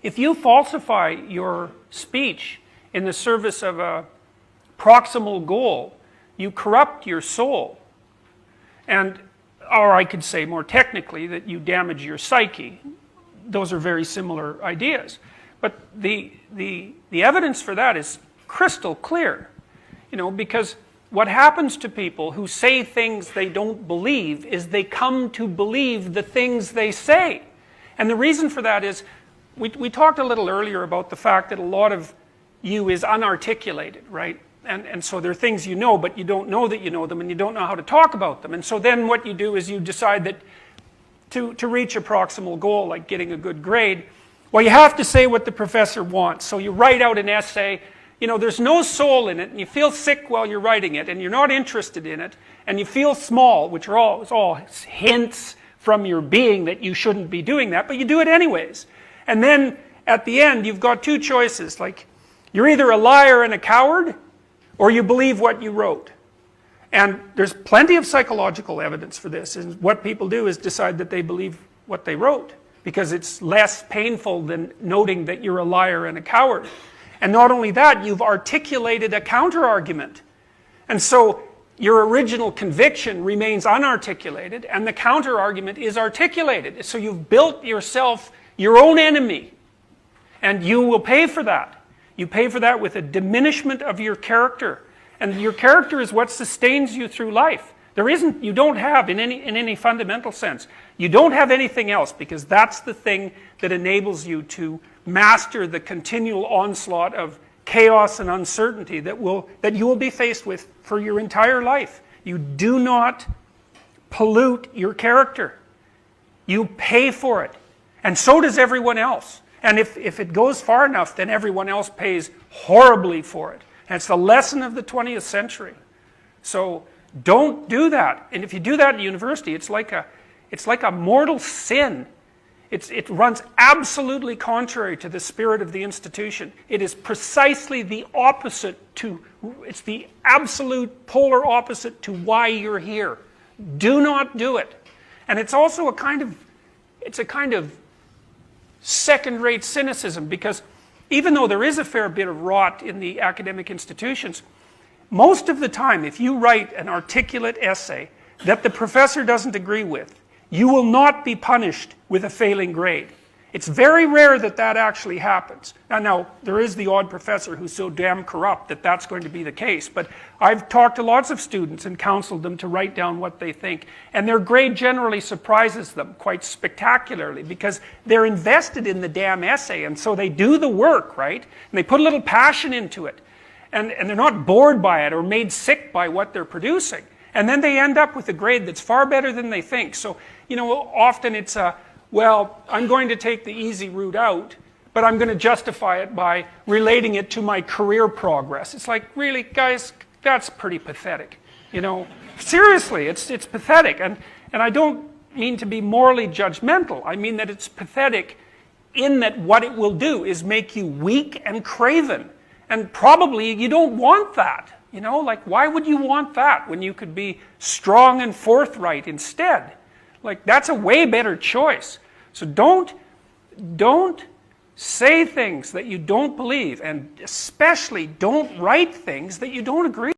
If you falsify your speech in the service of a proximal goal, you corrupt your soul. And, or I could say more technically that you damage your psyche. Those are very similar ideas. But the evidence for that is crystal clear. You know, because what happens to people who say things they don't believe is they come to believe the things they say. And the reason for that is, we talked a little earlier about the fact that a lot of you is unarticulated, right? And so there are things you know, but you don't know that you know them, and you don't know how to talk about them. And so then what you do is you decide that to reach a proximal goal, like getting a good grade, well, you have to say what the professor wants. So you write out an essay, you know, there's no soul in it, and you feel sick while you're writing it, and you're not interested in it, and you feel small, which are all hints from your being that you shouldn't be doing that, but you do it anyways. And then at the end, you've got two choices, like you're either a liar and a coward, or you believe what you wrote. And there's plenty of psychological evidence for this, and what people do is decide that they believe what they wrote, because it's less painful than noting that you're a liar and a coward. And not only that, you've articulated a counter-argument. And so your original conviction remains unarticulated, and the counter-argument is articulated. So you've built yourself your own enemy, and you will pay for that. You pay for that with a diminishment of your character. And your character is what sustains you through life. You don't have, in any fundamental sense, you don't have anything else, because that's the thing that enables you to master the continual onslaught of chaos and uncertainty that you will be faced with for your entire life. You do not pollute your character. You pay for it. And so does everyone else. And if it goes far enough, then everyone else pays horribly for it. And it's the lesson of the 20th century. So don't do that. And if you do that at university, it's like a mortal sin. It runs absolutely contrary to the spirit of the institution. It is precisely the opposite it's the absolute polar opposite to why you're here. Do not do it. And it's also a kind of second-rate cynicism, because even though there is a fair bit of rot in the academic institutions, most of the time, if you write an articulate essay that the professor doesn't agree with, you will not be punished with a failing grade. It's very rare that that actually happens. Now, there is the odd professor who's so damn corrupt that that's going to be the case, but I've talked to lots of students and counseled them to write down what they think, and their grade generally surprises them quite spectacularly, because they're invested in the damn essay, and so they do the work, right? And they put a little passion into it, and they're not bored by it or made sick by what they're producing. And then they end up with a grade that's far better than they think. So, you know, often it's well, I'm going to take the easy route out, but I'm going to justify it by relating it to my career progress. It's like, really, guys, that's pretty pathetic. You know, seriously, it's pathetic. And I don't mean to be morally judgmental. I mean that it's pathetic in that what it will do is make you weak and craven. And probably you don't want that. You know, like, why would you want that when you could be strong and forthright instead? Like, that's a way better choice. So don't say things that you don't believe, and especially don't write things that you don't agree with.